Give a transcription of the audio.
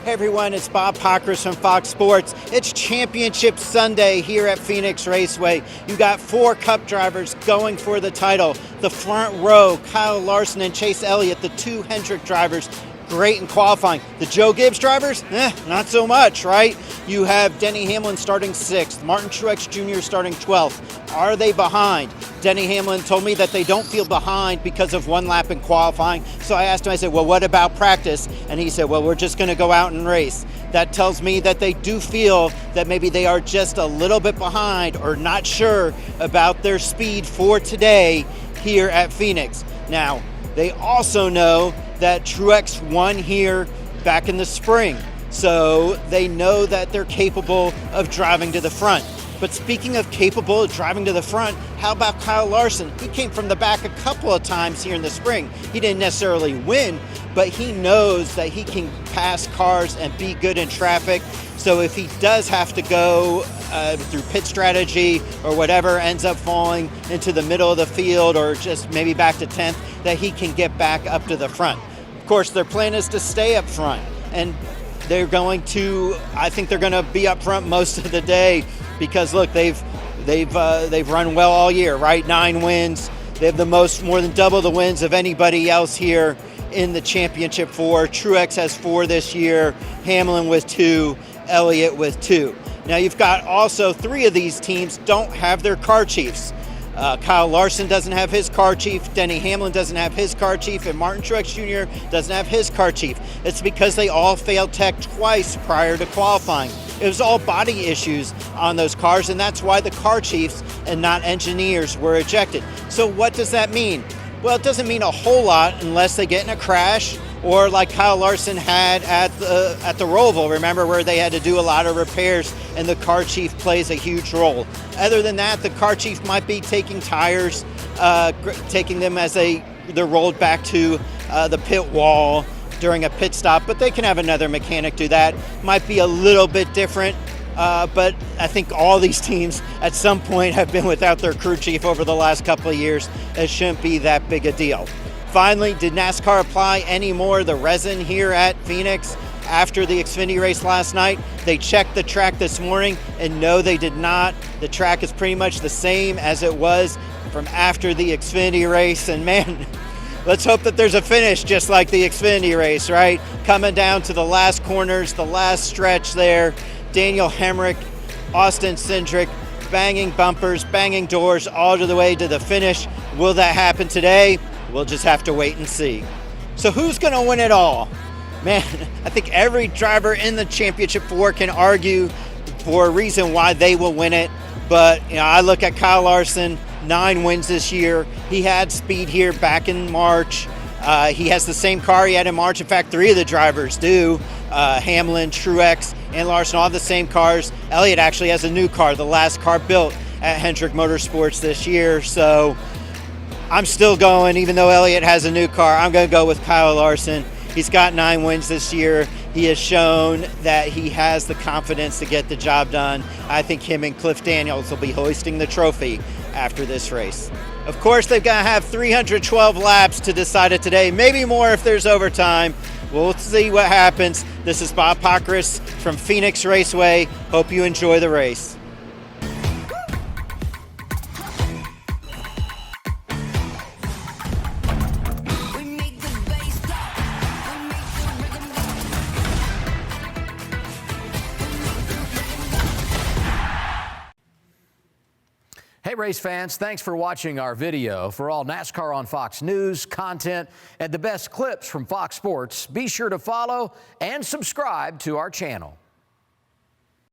Hey everyone, it's Bob Pockrass from Fox Sports. It's Championship Sunday here at Phoenix Raceway. You got 4 Cup drivers going for the title. The front row, Kyle Larson and Chase Elliott, the 2 Hendrick drivers, great in qualifying. The Joe Gibbs drivers, not so much, right? You have Denny Hamlin starting 6th, Martin Truex Jr. starting 12th. Are they behind? Denny Hamlin told me that they don't feel behind because of 1 lap in qualifying. So I asked him, I said, well, what about practice? And he said, well, we're just going to go out and race. That tells me that they do feel that maybe they are just a little bit behind or not sure about their speed for today here at Phoenix. Now, they also know that Truex won here back in the spring. So they know that they're capable of driving to the front. But speaking of capable of driving to the front, how about Kyle Larson? He came from the back a couple of times here in the spring. He didn't necessarily win, but he knows that he can pass cars and be good in traffic. So if he does have to go through pit strategy or whatever, ends up falling into the middle of the field or just maybe back to 10th, that he can get back up to the front. Of course, their plan is to stay up front, and they're going to, I think they're going to be up front most of the day because look, they've run well all year, right? 9 wins. They have more than double the wins of anybody else here in the championship 4. Truex has 4 this year, Hamlin with 2, Elliott with 2. Now you've got also 3 of these teams don't have their car chiefs. Kyle Larson doesn't have his car chief, Denny Hamlin doesn't have his car chief, and Martin Truex Jr. doesn't have his car chief. It's because they all failed tech twice prior to qualifying. It was all body issues on those cars, and that's why the car chiefs and not engineers were ejected. So what does that mean? Well, it doesn't mean a whole lot unless they get in a crash, or like Kyle Larson had at the Roval, remember, where they had to do a lot of repairs and the car chief plays a huge role. Other than that, the car chief might be taking tires, taking them as they're rolled back to the pit wall during a pit stop, but they can have another mechanic do that. Might be a little bit different, but I think all these teams at some point have been without their crew chief over the last couple of years. It shouldn't be that big a deal. Finally, did NASCAR apply any more the resin here at Phoenix after the Xfinity race last night? They checked the track this morning, and no, they did not. The track is pretty much the same as it was from after the Xfinity race, and man, let's hope that there's a finish just like the Xfinity race, right? Coming down to the last corners, the last stretch there, Daniel Hemrick, Austin Cindric, banging bumpers, banging doors, all the way to the finish. Will that happen today? We'll just have to wait and see. So who's going to win it all? Man, I think every driver in the championship 4 can argue for a reason why they will win it. But I look at Kyle Larson, 9 wins this year. He had speed here back in March. He has the same car he had in March. In fact, 3 of the drivers do. Hamlin, Truex, and Larson all have the same cars. Elliott actually has a new car, the last car built at Hendrick Motorsports this year. So I'm still going, even though Elliott has a new car, I'm going to go with Kyle Larson. He's got 9 wins this year. He has shown that he has the confidence to get the job done. I think him and Cliff Daniels will be hoisting the trophy after this race. Of course, they've got to have 312 laps to decide it today, maybe more if there's overtime. We'll see what happens. This is Bob Pockrass from Phoenix Raceway. Hope you enjoy the race. Hey race fans, thanks for watching our video. For all NASCAR on Fox News, content, and the best clips from Fox Sports, be sure to follow and subscribe to our channel.